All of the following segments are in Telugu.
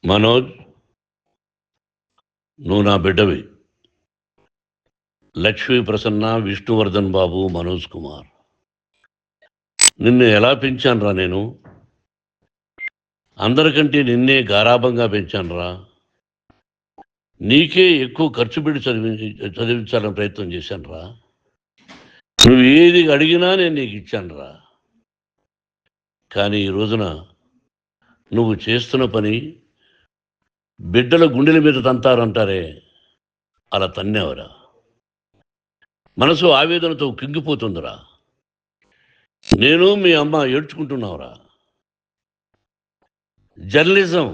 మనోజ్, నువ్వు నా బిడ్డవి. లక్ష్మీ ప్రసన్న, విష్ణువర్ధన్ బాబు, మనోజ్ కుమార్. నిన్ను ఎలా పెంచానురా నేను? అందరికంటే నిన్నే గారాభంగా పెంచానురా. నీకే ఎక్కువ ఖర్చు పెట్టి చదివించాలని ప్రయత్నం చేశానురా. నువ్వు ఏది అడిగినా నేను నీకు ఇచ్చానురా. కానీ ఈ రోజున నువ్వు చేస్తున్న పని బిడ్డల గుండెల మీద తంతారంటారే, అలా తన్నేవరా. మనసు ఆవేదనతో కింగిపోతుందిరా. నేను మీ అమ్మ ఏడ్చుకుంటున్నావురా. జర్నలిజం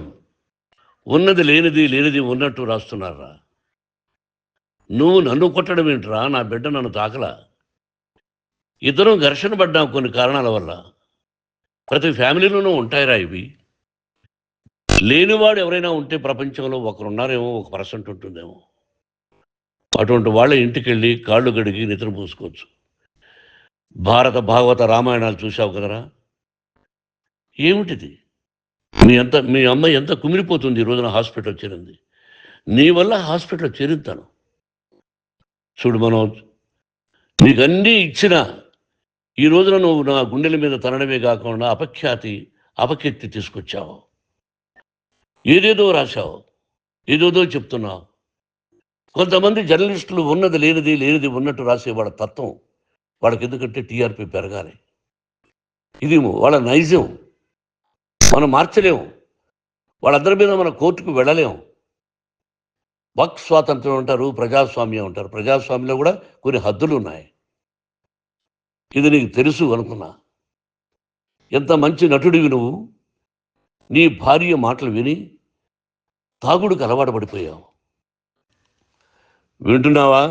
ఉన్నది లేనిది, లేనిది ఉన్నట్టు రాస్తున్నారా. నువ్వు నన్ను కొట్టడం ఏంట్రా? నా బిడ్డ నన్ను తాకలా. ఇద్దరం ఘర్షణ పడ్డాం కొన్ని కారణాల వల్ల. ప్రతి ఫ్యామిలీలోనూ ఉంటాయిరా ఇవి. లేనివాడు ఎవరైనా ఉంటే ప్రపంచంలో ఒకరున్నారేమో, 1% ఉంటుందేమో. అటువంటి వాళ్ళ ఇంటికి వెళ్ళి కాళ్ళు గడిగి నిద్ర పూసుకోవచ్చు. భారత భాగవత రామాయణాలు చూశావు కదరా. ఏమిటిది? మీ అమ్మ ఎంత కుమిలిపోతుంది ఈ రోజున హాస్పిటల్ చేరింది. నీ వల్ల హాస్పిటల్ చేరుతాను. చూడు మనోజ్, నీకు అన్నీ ఇచ్చిన ఈ రోజున నువ్వు నా గుండెల మీద తనడమే కాకుండా అపకీర్తి తీసుకొచ్చావు. ఏదేదో రాశావు, ఏదేదో చెప్తున్నావు. కొంతమంది జర్నలిస్టులు ఉన్నది లేనిది, లేనిది ఉన్నట్టు రాసేవాళ్ళ తత్వం వాళ్ళకి. ఎందుకంటే టీఆర్పీ పెరగాలి. ఇది వాళ్ళ నైజం. మనం మార్చలేము. వాళ్ళందరి మీద మన కోర్టుకు వెళ్ళలేము. వాక్ స్వాతంత్రం అంటారు, ప్రజాస్వామ్యం అంటారు. ప్రజాస్వామ్యంలో కూడా కొన్ని హద్దులు ఉన్నాయి. ఇది నీకు తెలుసు అనుకున్నా. ఎంత మంచి నటుడివి నువ్వు. నీ భార్య మాటలు విని తాగుడికి అలవాటు పడిపోయావు. వింటున్నావా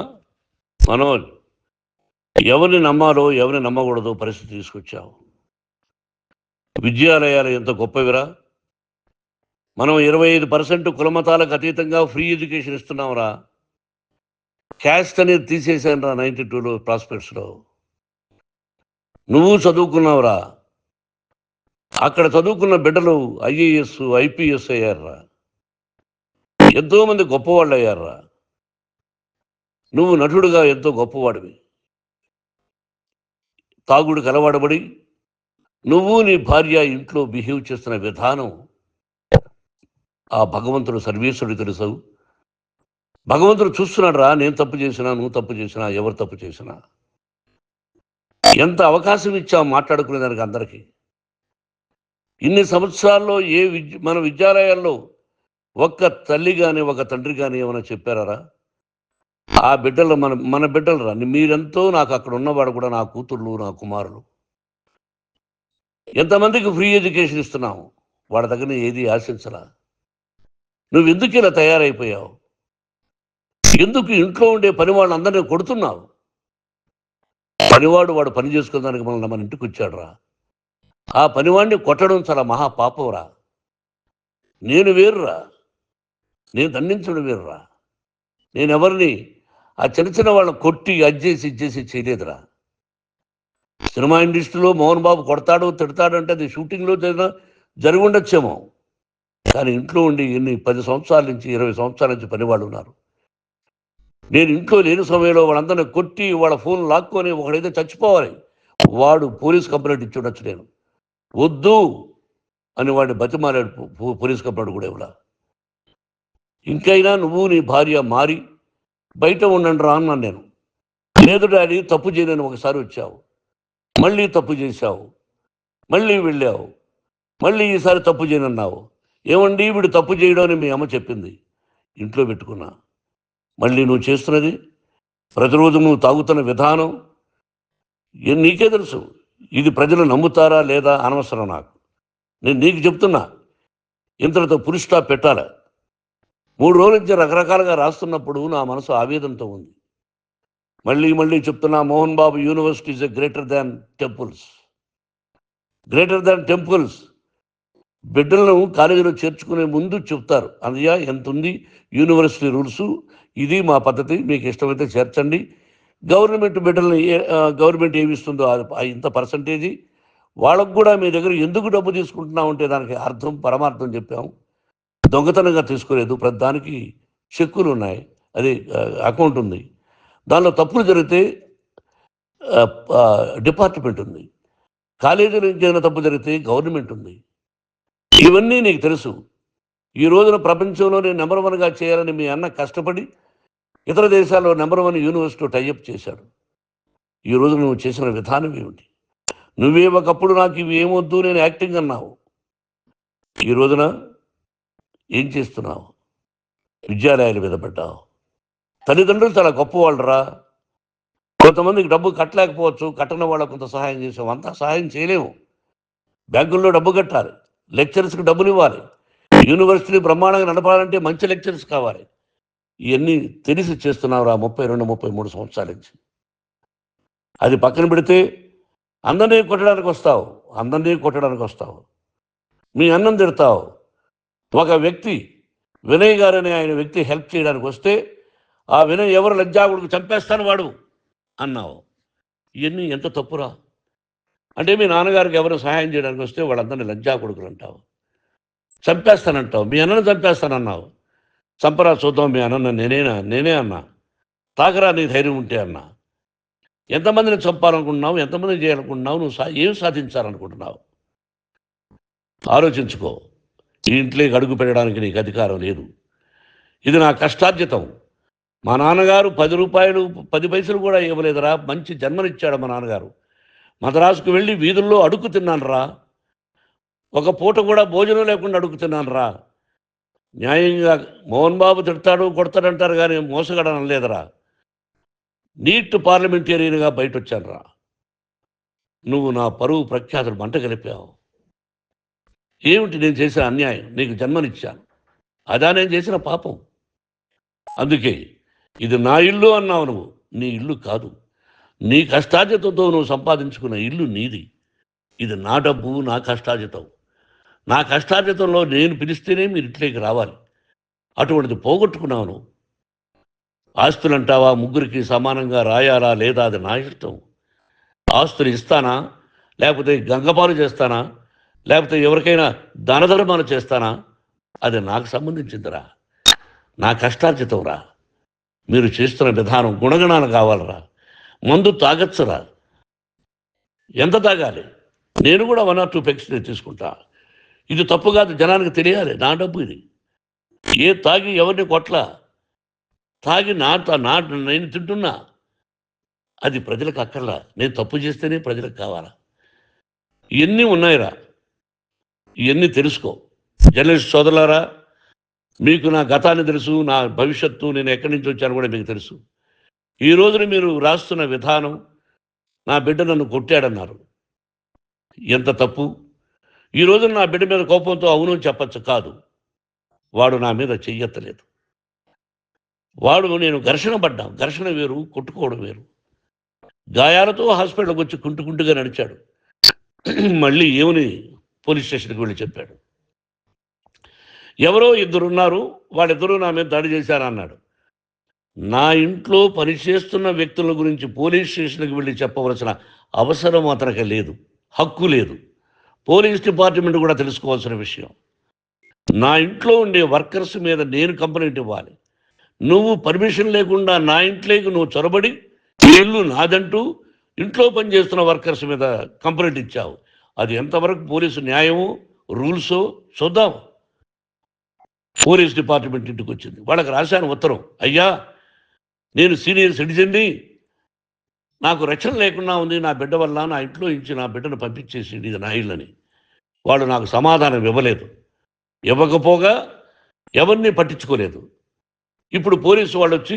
మనోజ్? ఎవరిని నమ్మాలో ఎవరిని నమ్మకూడదో పరిస్థితి తీసుకొచ్చావు. విద్యాలయాలు ఎంత గొప్పవిరా. మనం 25% కులమతాలకు అతీతంగా ఫ్రీ ఎడ్యుకేషన్ ఇస్తున్నాంరా. క్యాస్ట్ అనేది తీసేసాను రా 92లో ప్రాస్పెక్ట్స్లో. నువ్వు చదువుకున్నావురా. అక్కడ చదువుకున్న బిడ్డలు IAS, IPS అయ్యారా. ఎంతోమంది గొప్పవాళ్ళు అయ్యారా. నువ్వు నటుడుగా ఎంతో గొప్పవాడివి. తాగుడికి అలవాడబడి నువ్వు నీ భార్య ఇంట్లో బిహేవ్ చేస్తున్న విధానం ఆ భగవంతుడు సర్వేశ్వరుడు తెలుసు. భగవంతుడు చూస్తున్నాడు రా. నేను తప్పు చేసినా, నువ్వు తప్పు చేసినా, ఎవరు తప్పు చేసినా. ఎంత అవకాశం ఇచ్చావు మాట్లాడుకునేదానికి అందరికీ. ఇన్ని సంవత్సరాల్లో మన విద్యాలయాల్లో ఒక్క తల్లి కానీ ఒక తండ్రి కానీ ఏమైనా చెప్పారా? ఆ బిడ్డలు మన బిడ్డలు రా. మీరెంతో నాకు అక్కడ ఉన్నవాడు కూడా నా కూతుర్లు, నా కుమారులు. ఎంతమందికి ఫ్రీ ఎడ్యుకేషన్ ఇస్తున్నావు. వాడి దగ్గర ఏది ఆశించలా. నువ్వు ఎందుకు ఇలా తయారైపోయావు? ఎందుకు ఇంట్లో ఉండే పని వాళ్ళందరినీ కొడుతున్నావు? పనివాడు వాడు పని చేసుకునేదానికి మన ఇంటికి వచ్చాడు రా. ఆ పనివాడిని కొట్టడం చాలా మహాపాపంరా. నేను వేరురా. నేను దండించడం వేరురా. నేను ఎవరిని ఆ చిన్న చిన్న వాళ్ళని కొట్టి ఇచ్చేసి చేయలేదురా. సినిమా ఇండస్ట్రీలో మోహన్ బాబు కొడతాడు, తిడతాడు అంటే అది షూటింగ్లో జరిగి ఉండొచ్చేమో. కానీ ఇంట్లో ఉండి 10 సంవత్సరాల నుంచి 20 సంవత్సరాల నుంచి పనివాళ్ళు ఉన్నారు. నేను ఇంట్లో లేని సమయంలో వాళ్ళందరినీ కొట్టి వాళ్ళ ఫోన్ లాక్కొని ఒకడైతే చచ్చిపోవాలి. వాడు పోలీస్ కంప్లైంట్ ఇచ్చి ఉండొచ్చు. నేను వద్దు అని వాడిని బతిమాలాడు. పోలీస్ కంప్లైంట్ కూడా ఇవ్వలా. ఇంకైనా నువ్వు నీ భార్య మారి బయట ఉండండి రా అన్నాను నేను. లేదు డాడీ, తప్పు చేయలేని ఒకసారి వచ్చావు, మళ్ళీ తప్పు చేశావు, మళ్ళీ వెళ్ళావు, మళ్ళీ ఈసారి తప్పు చేయనన్నావు. ఏమండి వీడు తప్పు చేయడం అని మీ అమ్మ చెప్పింది. ఇంట్లో పెట్టుకున్నా. మళ్ళీ నువ్వు చేస్తున్నది, ప్రతిరోజు నువ్వు తాగుతున్న విధానం నీకే తెలుసు. ఇది ప్రజలు నమ్ముతారా లేదా అనవసరం నాకు. నేను నీకు చెప్తున్నా, ఇంతటితో పులి స్టాప్ పెట్టాలి. 3 రోజుల నుంచి రకరకాలుగా రాస్తున్నప్పుడు నా మనసు ఆవేదనతో ఉంది. మళ్ళీ చెప్తున్నా, Mohan Babu university is greater than temples. Greater than temples. బిడ్డలను కాలేజీలో చేర్చుకునే ముందు చెప్తారు, అన్నయ్య ఎంత ఉంది యూనివర్సిటీ రూల్స్, ఇది మా పద్ధతి, మీకు ఇష్టమైతే చేర్చండి. గవర్నమెంట్ బిడ్డల్ని గవర్నమెంట్ ఏమి ఇస్తుందో ఇంత పర్సంటేజీ వాళ్ళకు కూడా మీ దగ్గర ఎందుకు డబ్బు తీసుకుంటున్నాం అంటే దానికి అర్థం పరమార్థం చెప్పాము. దొంగతనంగా తీసుకోలేదు, ప్రతి దానికి చెక్కులు ఉన్నాయి, అది అకౌంట్ ఉంది. దానిలో తప్పులు జరిగితే డిపార్ట్మెంట్ ఉంది. కాలేజీలో ఇంకేమైనా తప్పు జరిగితే గవర్నమెంట్ ఉంది. ఇవన్నీ నీకు తెలుసు. ఈ రోజున ప్రపంచంలోనే నెంబర్ 1గా చేయాలని మీ అన్న కష్టపడి ఇతర దేశాల్లో నెంబర్ 1 యూనివర్సిటీ టైఅప్ చేశాడు. ఈ రోజు నువ్వు చేసిన విధానం ఏమిటి? నువ్వే ఒకప్పుడు నాకు ఇవి ఏమొద్దు, నేను యాక్టింగ్ అన్నావు. ఈ రోజున ఏం చేస్తున్నావు? విద్యాలయాల మీద పడ్డావు. తల్లిదండ్రులు చాలా గొప్పవాళ్ళరా. కొంతమందికి డబ్బు కట్టలేకపోవచ్చు, కట్టని వాళ్ళకు కొంత సహాయం చేసాం, అంతా సహాయం చేయలేము. బ్యాంకుల్లో డబ్బు కట్టాలి, లెక్చరర్స్కి డబ్బులు ఇవ్వాలి, యూనివర్సిటీ బ్రహ్మాండంగా నడపాలంటే మంచి లెక్చరర్స్ కావాలి. ఇవన్నీ తెలిసి చేస్తున్నావురా 32-33 సంవత్సరాల నుంచి. అది పక్కన పెడితే అందరినీ కొట్టడానికి వస్తావు, మీ అన్నం తిడతావు. ఒక వ్యక్తి వినయ్ గారని ఆయన వ్యక్తి హెల్ప్ చేయడానికి వస్తే ఆ వినయ్ ఎవరు లజ్జాగుడికి చంపేస్తాను వాడు అన్నావు. ఇవన్నీ ఎంత తప్పురా? అంటే మీ నాన్నగారికి ఎవరు సహాయం చేయడానికి వస్తే వాళ్ళందరినీ లజ్జాగుడుకులు అంటావు, చంపేస్తానంటావు. మీ అన్నను చంపేస్తానన్నావు. చంపరా చూద్దాం మీ అన్న, నేనే అన్నా. తాకరా నీ ధైర్యం ఉంటే అన్నా. ఎంతమందిని చంపాలనుకుంటున్నావు, ఎంతమందిని చేయాలనుకుంటున్నావు, నువ్వు ఏం సాధించాలనుకుంటున్నావు? ఆలోచించుకో. ఈ ఇంట్లోకి అడుగు పెట్టడానికి నీకు అధికారం లేదు. ఇది నా కష్టార్జితం. మా నాన్నగారు 10 రూపాయలు 10 పైసలు కూడా ఇవ్వలేదురా. మంచి జన్మనిచ్చాడు మా నాన్నగారు. మద్రాసుకు వెళ్ళి వీధుల్లో అడుగు తిన్నాను రా. ఒక పూట కూడా భోజనం లేకుండా అడుగు తిన్నాను రా. న్యాయంగా మోహన్ బాబు తిడతాడు కొడతాడంటారు కానీ మోసగడనం లేదురా. నీట్ పార్లమెంటేరియన్గా బయట వచ్చాను రా. నువ్వు నా పరువు ప్రఖ్యాతులు మంట కలిపావు. ఏమిటి నేను చేసిన అన్యాయం? నీకు జన్మనిచ్చాను, అదా నేను చేసిన పాపం. అందుకే ఇది నా ఇల్లు అన్నావు. నువ్వు నీ ఇల్లు కాదు, నీ కష్టార్జితంతో నువ్వు సంపాదించుకున్న ఇల్లు నీది. ఇది నా డబ్బు, నా కష్టార్జితం. నా కష్టార్జితంలో నేను పిలిస్తేనే మీరు ఇంట్లోకి రావాలి. అటువంటిది పోగొట్టుకున్నావు నువ్వు. ఆస్తులు అంటావా, ముగ్గురికి సమానంగా రాయాలా లేదా అది నా ఇష్టం. ఆస్తులు ఇస్తానా, లేకపోతే గంగపాలు చేస్తానా, లేకపోతే ఎవరికైనా దానధర్మాలు చేస్తానా, అది నాకు సంబంధించిందిరా. నా కష్టార్జితం రా. మీరు చేస్తున్న విధానం గుణగణాలు కావాలరా. మందు తాగచ్చురా. ఎంత తాగాలి? నేను కూడా 1 or 2 పెగ్స్ తీసుకుంటా. ఇది తప్పు కాదు, జనానికి తెలియాలి. నా డబ్బు ఇది. తాగి ఎవరిని కొట్లా, తాగి నేను తింటున్నా. అది ప్రజలకు అక్కర్లా. నేను తప్పు చేస్తేనే ప్రజలకు కావాలా. ఇవన్నీ ఉన్నాయిరా, ఇవన్నీ తెలుసుకో. జర్నలిస్ట్ సోదరులారా, మీకు నా గతాన్ని తెలుసు, నా భవిష్యత్తు, నేను ఎక్కడి నుంచి వచ్చాను కూడా మీకు తెలుసు. ఈ రోజున మీరు రాస్తున్న విధానం, నా బిడ్డ నన్ను కొట్టాడన్నారు, ఎంత తప్పు. ఈ రోజున నా బిడ్డ మీద కోపంతో అవును చెప్పచ్చు, కాదు. వాడు నా మీద చెయ్యెత్తలేదు. నేను ఘర్షణ పడ్డాం. ఘర్షణ వేరు, కొట్టుకోవడం వేరు. గాయాలతో హాస్పిటల్కి వచ్చి కుంటుకుంటుగా నడిచాడు. మళ్ళీ ఏమని పోలీస్ స్టేషన్కి వెళ్ళి చెప్పాడు. ఎవరో 2 ఉన్నారు, వాళ్ళిద్దరూ నా మీద దాడి చేశారన్నాడు. నా ఇంట్లో పనిచేస్తున్న వ్యక్తుల గురించి పోలీస్ స్టేషన్కి వెళ్ళి చెప్పవలసిన అవసరం అతనికి లేదు, హక్కు లేదు. పోలీస్ డిపార్ట్మెంట్ కూడా తెలుసుకోవాల్సిన విషయం. నా ఇంట్లో ఉండే వర్కర్స్ మీద నేను కంప్లైంట్ ఇవ్వాలి. నువ్వు పర్మిషన్ లేకుండా నా ఇంట్లోకి నువ్వు చొరబడి ఇల్లు నాదంటూ ఇంట్లో పనిచేస్తున్న వర్కర్స్ మీద కంప్లైంట్ ఇచ్చావు. అది ఎంతవరకు పోలీసు న్యాయమో రూల్సో చూద్దాం. పోలీస్ డిపార్ట్మెంట్ ఇంటికి వచ్చింది. వాళ్ళకి రాశాను ఉత్తరం, అయ్యా నేను సీనియర్ సిటిజన్ని, నాకు రక్షణ లేకుండా ఉంది, నా బిడ్డ వల్ల నా ఇంట్లో నుంచి నా బిడ్డను పంపించేసింది, ఇది నా ఇల్లని. వాళ్ళు నాకు సమాధానం ఇవ్వలేదు. ఇవ్వకపోగా ఎవరిని పట్టించుకోలేదు. ఇప్పుడు పోలీసు వాళ్ళు వచ్చి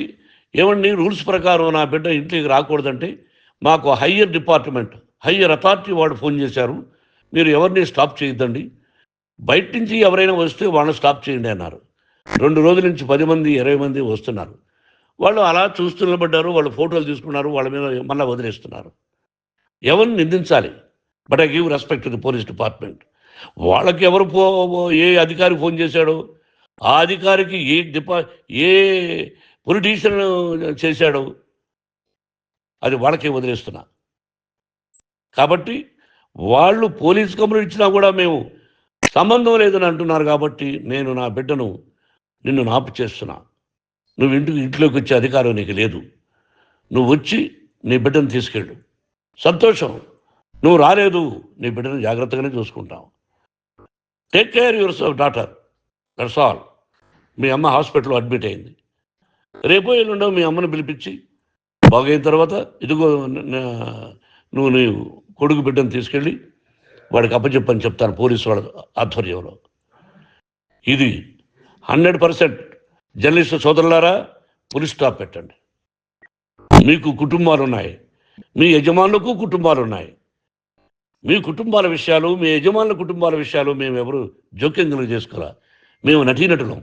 ఏమండి రూల్స్ ప్రకారం నా బిడ్డ ఇంటికి రాకూడదంటే మాకు హయ్యర్ డిపార్ట్మెంట్, హయ్యర్ అథారిటీ వాళ్ళు ఫోన్ చేశారు, మీరు ఎవరిని స్టాప్ చేయొద్దండి, బయట నుంచి ఎవరైనా వస్తే వాళ్ళని స్టాప్ చేయండి అన్నారు. 2 రోజుల నుంచి 10 మంది 20 మంది వస్తున్నారు. వాళ్ళు అలా చూస్తూ నిలబడ్డారు, వాళ్ళు ఫోటోలు తీసుకున్నారు, వాళ్ళ మీద మళ్ళీ వదిలేస్తున్నారు. ఎవరిని నిందించాలి? But I give respect to the police department. వాళ్ళకి ఎవరు ఏ అధికారి ఫోన్ చేశాడో, ఆ అధికారికి ఏ పొలిటీషియన్ చేశాడో అది వాళ్ళకే వదిలేస్తున్నా. కాబట్టి వాళ్ళు పోలీస్ కంప్లైంట్ ఇచ్చినా కూడా మేము సంబంధం లేదని అంటున్నారు కాబట్టి నేను నా బిడ్డను నిన్ను నాపు చేస్తున్నా. నువ్వు ఇంట్లోకి వచ్చే అధికారం నీకు లేదు. నువ్వు వచ్చి నీ బిడ్డను తీసుకెళ్ళు. సంతోషం. నువ్వు రాలేదు, నీ బిడ్డను జాగ్రత్తగానే చూసుకుంటావు. Take care your daughter, that's all. మీ అమ్మ హాస్పిటల్లో అడ్మిట్ అయింది. రేపో ఎల్లుండో మీ అమ్మను పిలిపించి బాగైన తర్వాత ఇదిగో నువ్వు నీ కొడుకు బిడ్డను తీసుకెళ్ళి వాడికి అప్పచెప్పని చెప్తాను పోలీసు వాళ్ళ ఆధ్వర్యంలో. ఇది 100% జర్నలిస్టు సోదరులారా, పులి స్టాప్ పెట్టండి. మీకు కుటుంబాలు ఉన్నాయి, మీ యజమానులకు కుటుంబాలు ఉన్నాయి. మీ కుటుంబాల విషయాలు, మీ యజమానుల కుటుంబాల విషయాలు మేము ఎవరు జోక్యం చేసుకోరా. మేము నటీనటులం.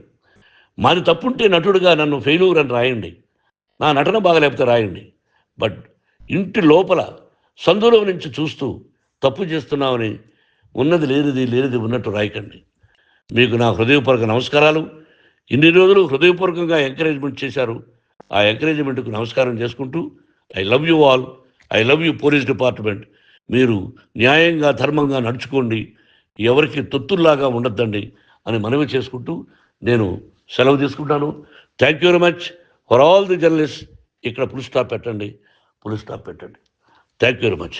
మాది తప్పుంటే నటుడుగా నన్ను ఫెయిల్యూర్ అని రాయండి, నా నటన బాగలేకపోతే రాయండి. బట్ ఇంటి లోపల సందులో నుంచి చూస్తూ తప్పు చేస్తున్నామని ఉన్నది లేనిది ఉన్నట్టు రాయకండి. మీకు నా హృదయపూర్వక నమస్కారాలు. ఇన్ని రోజులు హృదయపూర్వకంగా ఎంకరేజ్మెంట్ చేశారు. ఆ ఎంకరేజ్మెంట్కు నమస్కారం చేసుకుంటూ I love you all. I love you police department. మీరు న్యాయంగా ధర్మంగా నడుచుకోండి, ఎవరికి తొత్తుల్లాగా ఉండొద్దండి అని మనవి చేసుకుంటూ నేను సెలవు తీసుకుంటాను. Thank you very much for all the journalist. ఇక్కడ పులి స్టాప్ పెట్టండి, పులి స్టాప్ పెట్టండి. Thank you very much.